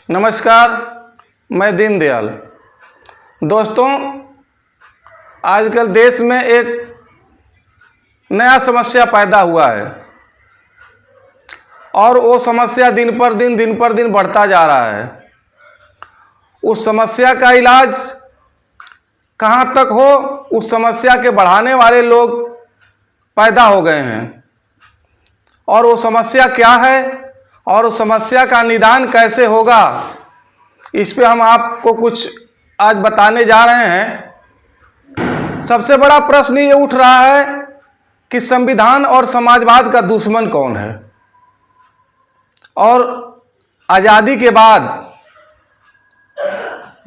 नमस्कार, मैं दीनदयाल। दोस्तों, आजकल देश में एक नया समस्या पैदा हुआ है और वो समस्या दिन पर दिन बढ़ता जा रहा है। उस समस्या का इलाज कहाँ तक हो, उस समस्या के बढ़ाने वाले लोग पैदा हो गए हैं। और वो समस्या क्या है और उस समस्या का निदान कैसे होगा, इस पे हम आपको कुछ आज बताने जा रहे हैं। सबसे बड़ा प्रश्न ये उठ रहा है कि संविधान और समाजवाद का दुश्मन कौन है। और आज़ादी के बाद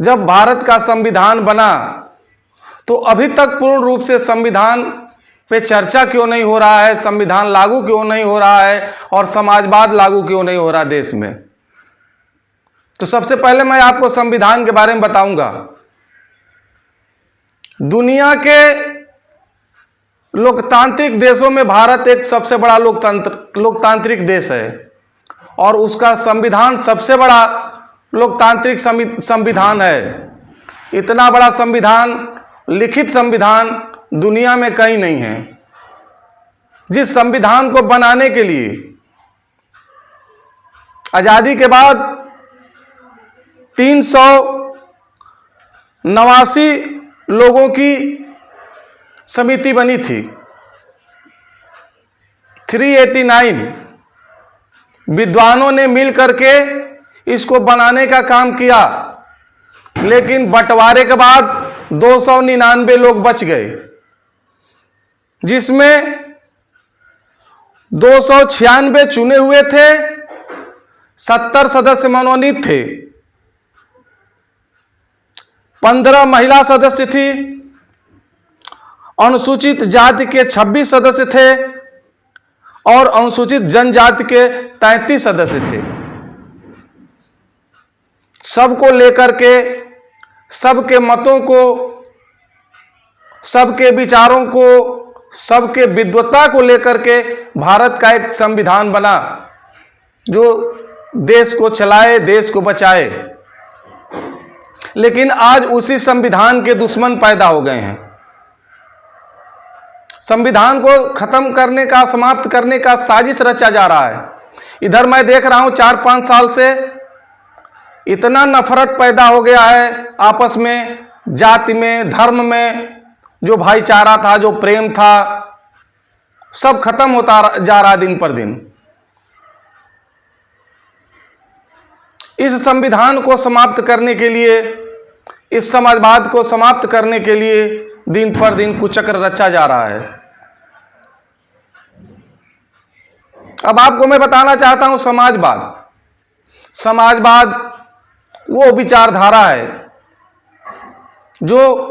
जब भारत का संविधान बना तो अभी तक पूर्ण रूप से संविधान पे चर्चा क्यों नहीं हो रहा है, संविधान लागू क्यों नहीं हो रहा है और समाजवाद लागू क्यों नहीं हो रहा देश में। तो सबसे पहले मैं आपको संविधान के बारे में बताऊंगा। दुनिया के लोकतांत्रिक देशों में भारत एक सबसे बड़ा लोकतांत्रिक देश है और उसका संविधान सबसे बड़ा लोकतांत्रिक संविधान है। इतना बड़ा संविधान, लिखित संविधान दुनिया में कहीं नहीं है। जिस संविधान को बनाने के लिए आजादी के बाद 389 लोगों की समिति बनी थी। 389 विद्वानों ने मिल करके इसको बनाने का काम किया, लेकिन बंटवारे के बाद 299 लोग बच गए, जिसमें 296 चुने हुए थे, 70 सदस्य मनोनीत थे, 15 महिला सदस्य थी, अनुसूचित जाति के 26 सदस्य थे और अनुसूचित जनजाति के 33 सदस्य थे। सबको लेकर के, सबके मतों को, सबके विचारों को, सबके विद्वता को लेकर के भारत का एक संविधान बना जो देश को चलाए, देश को बचाए। लेकिन आज उसी संविधान के दुश्मन पैदा हो गए हैं। संविधान को खत्म करने का, समाप्त करने का साजिश रचा जा रहा है। इधर मैं देख रहा हूं 4-5 साल से इतना नफरत पैदा हो गया है आपस में, जाति में, धर्म में। जो भाईचारा था, जो प्रेम था, सब खत्म होता जा रहा दिन पर दिन। इस संविधान को समाप्त करने के लिए, इस समाजवाद को समाप्त करने के लिए दिन पर दिन कुचक्र रचा जा रहा है। अब आपको मैं बताना चाहता हूं, समाजवाद वो विचारधारा है जो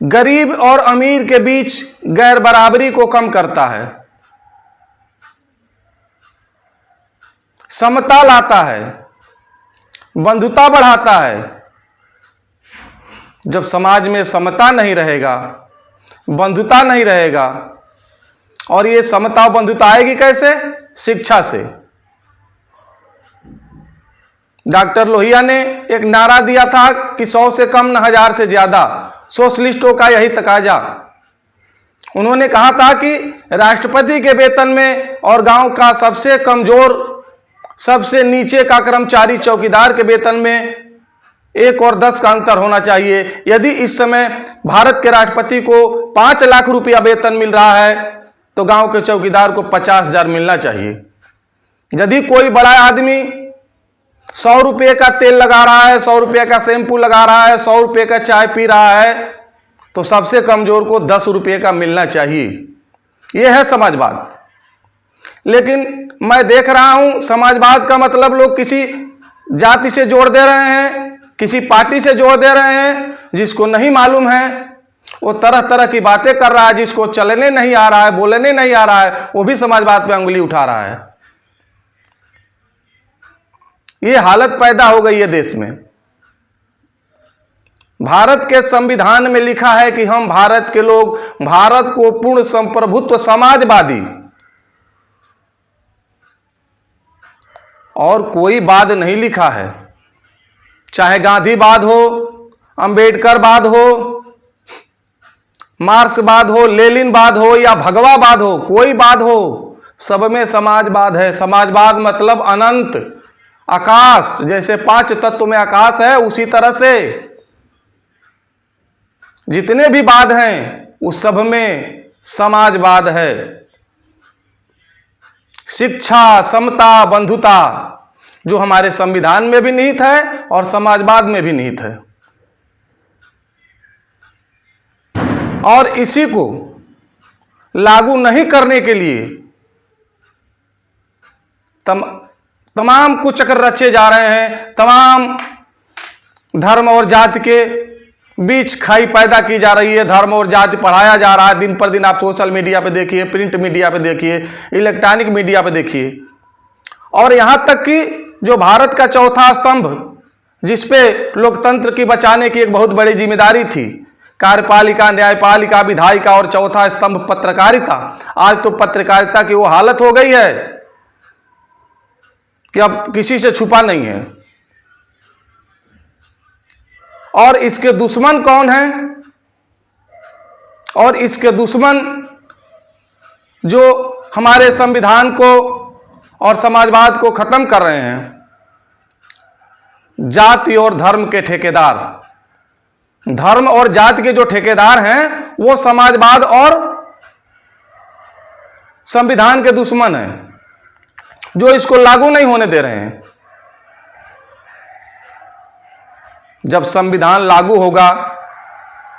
गरीब और अमीर के बीच गैर बराबरी को कम करता है, समता लाता है, बंधुता बढ़ाता है। जब समाज में समता नहीं रहेगा, बंधुता नहीं रहेगा, और ये समता और बंधुता आएगी कैसे? शिक्षा से। डॉक्टर लोहिया ने एक नारा दिया था कि 100 से कम न 1000 से ज्यादा, सोशलिस्टों का यही तकाजा। उन्होंने कहा था कि राष्ट्रपति के वेतन में और गांव का सबसे कमजोर, सबसे नीचे का कर्मचारी चौकीदार के वेतन में 1 और 10 का अंतर होना चाहिए। यदि इस समय भारत के राष्ट्रपति को 5 लाख रुपया वेतन मिल रहा है तो गांव के चौकीदार को 50,000 मिलना चाहिए। यदि कोई बड़ा आदमी 100 रुपये का तेल लगा रहा है, 100 रुपये का शैम्पू लगा रहा है, 100 रुपये का चाय पी रहा है, तो सबसे कमजोर को 10 रुपये का मिलना चाहिए। यह है समाजवाद। लेकिन मैं देख रहा हूं समाजवाद का मतलब लोग किसी जाति से जोड़ दे रहे हैं, किसी पार्टी से जोड़ दे रहे हैं। जिसको नहीं मालूम है वो तरह तरह की बातें कर रहा है, जिसको चलने नहीं आ रहा है, बोलने नहीं आ रहा है, वो भी समाजवाद पे उंगली उठा रहा है। ये हालत पैदा हो गई है देश में। भारत के संविधान में लिखा है कि हम भारत के लोग भारत को पूर्ण संप्रभुत्व समाजवादी और कोई वाद नहीं लिखा है, चाहे गांधीवाद हो, अंबेडकरवाद हो, मार्क्सवाद हो, लेनिनवाद हो या भगवावाद हो, कोई वाद हो, सब में समाजवाद है। समाजवाद मतलब अनंत, आकाश, जैसे 5 तत्व में आकाश है उसी तरह से जितने भी वाद हैं उस सब में समाजवाद है। शिक्षा, समता, बंधुता जो हमारे संविधान में भी निहित है और समाजवाद में भी निहित है। और इसी को लागू नहीं करने के लिए तमाम कुचक्र रचे जा रहे हैं। तमाम धर्म और जाति के बीच खाई पैदा की जा रही है। धर्म और जाति पढ़ाया जा रहा है दिन पर दिन। आप सोशल मीडिया पे देखिए, प्रिंट मीडिया पे देखिए, इलेक्ट्रॉनिक मीडिया पे देखिए। और यहां तक कि जो भारत का चौथा स्तंभ, जिसपे लोकतंत्र की बचाने की एक बहुत बड़ी जिम्मेदारी थी, कार्यपालिका, न्यायपालिका, विधायिका और चौथा स्तंभ पत्रकारिता, आज तो पत्रकारिता की वो हालत हो गई है कि अब किसी से छुपा नहीं है। और इसके दुश्मन कौन हैं? और इसके दुश्मन जो हमारे संविधान को और समाजवाद को खत्म कर रहे हैं, जाति और धर्म के ठेकेदार। धर्म और जाति के जो ठेकेदार हैं वो समाजवाद और संविधान के दुश्मन हैं, जो इसको लागू नहीं होने दे रहे हैं। जब संविधान लागू होगा,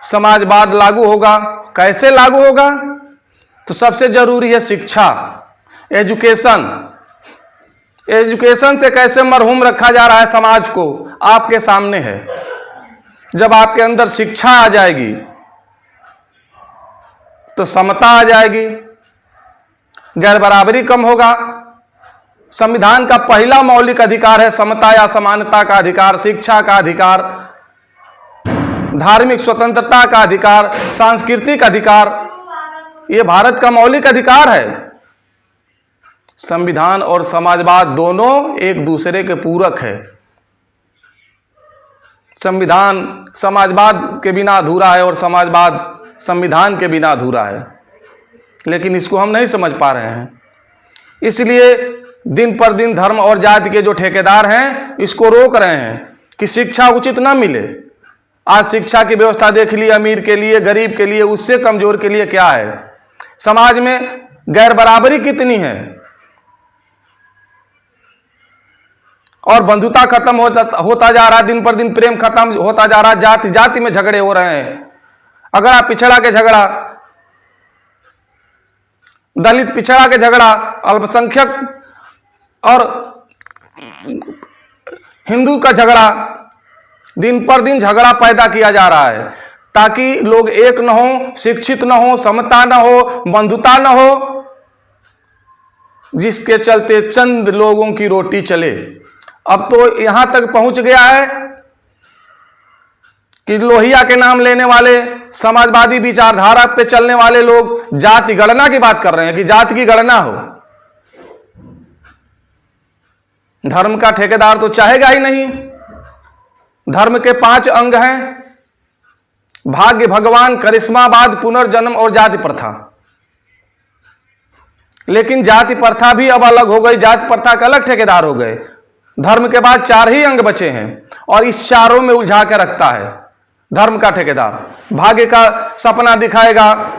समाजवाद लागू होगा। कैसे लागू होगा? तो सबसे जरूरी है शिक्षा, एजुकेशन। एजुकेशन से कैसे मरहूम रखा जा रहा है समाज को, आपके सामने है। जब आपके अंदर शिक्षा आ जाएगी तो समता आ जाएगी, गैर बराबरी कम होगा। संविधान का पहला मौलिक अधिकार है समता या समानता का अधिकार, शिक्षा का अधिकार, धार्मिक स्वतंत्रता का अधिकार, सांस्कृतिक अधिकार। यह भारत का मौलिक अधिकार है। संविधान और समाजवाद दोनों एक दूसरे के पूरक है। संविधान समाजवाद के बिना अधूरा है और समाजवाद संविधान के बिना अधूरा है, लेकिन इसको हम नहीं समझ पा रहे हैं। इसलिए दिन पर दिन धर्म और जाति के जो ठेकेदार हैं इसको रोक रहे हैं कि शिक्षा उचित ना मिले। आज शिक्षा की व्यवस्था देख ली, अमीर के लिए, गरीब के लिए, उससे कमजोर के लिए क्या है। समाज में गैर बराबरी कितनी है और बंधुता खत्म होता जा रहा है। दिन पर दिन प्रेम खत्म होता जा रहा है। जाति जाति में झगड़े हो रहे हैं। अगड़ा पिछड़ा के झगड़ा, दलित पिछड़ा के झगड़ा, अल्पसंख्यक और हिंदू का झगड़ा, दिन पर दिन झगड़ा पैदा किया जा रहा है ताकि लोग एक न हो, शिक्षित न हो, समता न हो, बंधुता न हो, जिसके चलते चंद लोगों की रोटी चले। अब तो यहां तक पहुंच गया है कि लोहिया के नाम लेने वाले, समाजवादी विचारधारा पे चलने वाले लोग जाति गणना की बात कर रहे हैं कि जाति की गणना हो। धर्म का ठेकेदार तो चाहेगा ही नहीं। धर्म के 5 अंग हैं: भाग्य, भगवान, करिश्मावाद, पुनर्जन्म और जाति प्रथा। लेकिन जाति प्रथा भी अब अलग हो गई। जाति प्रथा के अलग ठेकेदार हो गए। धर्म के बाद 4 ही अंग बचे हैं और इस चारों में उलझा के रखता है धर्म का ठेकेदार। भाग्य का सपना दिखाएगा,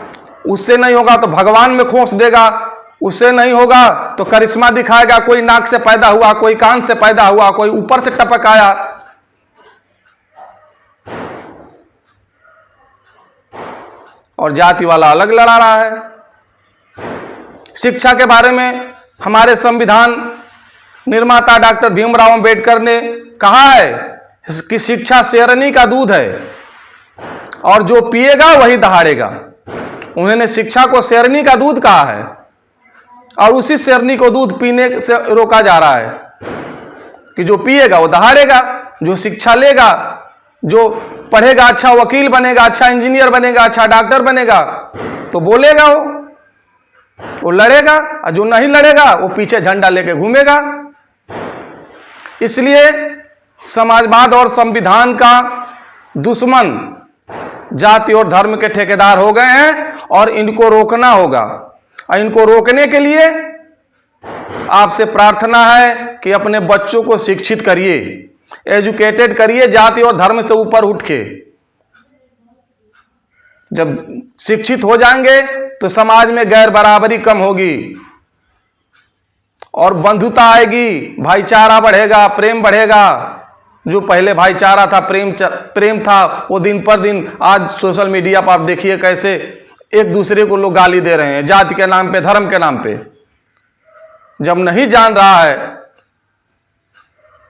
उससे नहीं होगा तो भगवान में खोस देगा, उससे नहीं होगा तो करिश्मा दिखाएगा। कोई नाक से पैदा हुआ, कोई कान से पैदा हुआ, कोई ऊपर से टपक आया। और जाति वाला अलग लड़ा रहा है। शिक्षा के बारे में हमारे संविधान निर्माता डॉक्टर भीमराव अंबेडकर ने कहा है कि शिक्षा शेरनी का दूध है और जो पिएगा वही दहाड़ेगा। उन्होंने शिक्षा को शेरनी का दूध कहा है और उसी शेरनी को दूध पीने से रोका जा रहा है कि जो पिएगा वो दहाड़ेगा। जो शिक्षा लेगा, जो पढ़ेगा, अच्छा वकील बनेगा, अच्छा इंजीनियर बनेगा, अच्छा डॉक्टर बनेगा, तो बोलेगा, वो लड़ेगा। और जो नहीं लड़ेगा वो पीछे झंडा लेके घूमेगा। इसलिए समाजवाद और संविधान का दुश्मन जाति और धर्म के ठेकेदार हो गए हैं और इनको रोकना होगा। और इनको रोकने के लिए आपसे प्रार्थना है कि अपने बच्चों को शिक्षित करिए, एजुकेटेड करिए, जाति और धर्म से ऊपर उठ के। जब शिक्षित हो जाएंगे तो समाज में गैर बराबरी कम होगी और बंधुता आएगी, भाईचारा बढ़ेगा, प्रेम बढ़ेगा। जो पहले भाईचारा था, प्रेम था, वो दिन पर दिन आज सोशल मीडिया पर आप देखिए कैसे एक दूसरे को लोग गाली दे रहे हैं, जाति के नाम पे, धर्म के नाम पे। जब नहीं जान रहा है,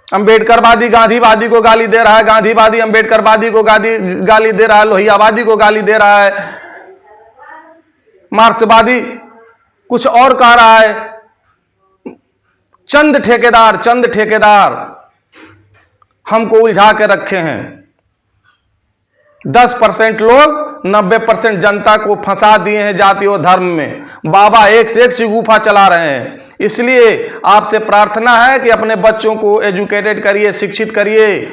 अंबेडकरवादी गांधीवादी को गाली दे रहा है, गांधीवादी अंबेडकरवादी को गाली दे रहा है, लोहियावादी को गाली दे रहा है, मार्क्सवादी कुछ और कह रहा है। चंद ठेकेदार हमको उलझा के रखे हैं। 10% लोग 90% जनता को फंसा दिए हैं जाति और धर्म में। बाबा एक से एक शिगुफा चला रहे हैं। इसलिए आपसे प्रार्थना है कि अपने बच्चों को एजुकेटेड करिए, शिक्षित करिए,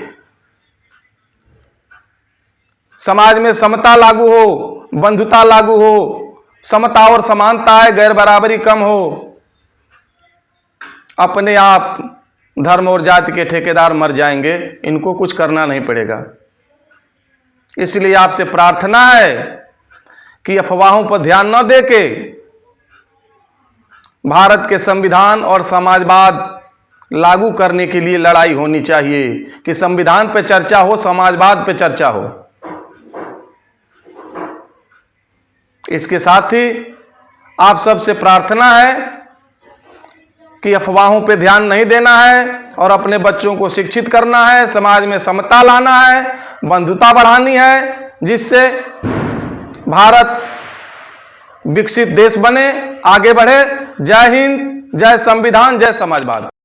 समाज में समता लागू हो, बंधुता लागू हो, समता और समानता है, गैर बराबरी कम हो। अपने आप धर्म और जाति के ठेकेदार मर जाएंगे, इनको कुछ करना नहीं पड़ेगा। इसलिए आपसे प्रार्थना है कि अफवाहों पर ध्यान न देके भारत के संविधान और समाजवाद लागू करने के लिए लड़ाई होनी चाहिए, कि संविधान पे चर्चा हो, समाजवाद पे चर्चा हो। इसके साथ ही आप सबसे प्रार्थना है कि अफवाहों पे ध्यान नहीं देना है और अपने बच्चों को शिक्षित करना है, समाज में समता लाना है, बंधुता बढ़ानी है, जिससे भारत विकसित देश बने, आगे बढ़े। जय हिंद, जय संविधान, जय समाजवाद।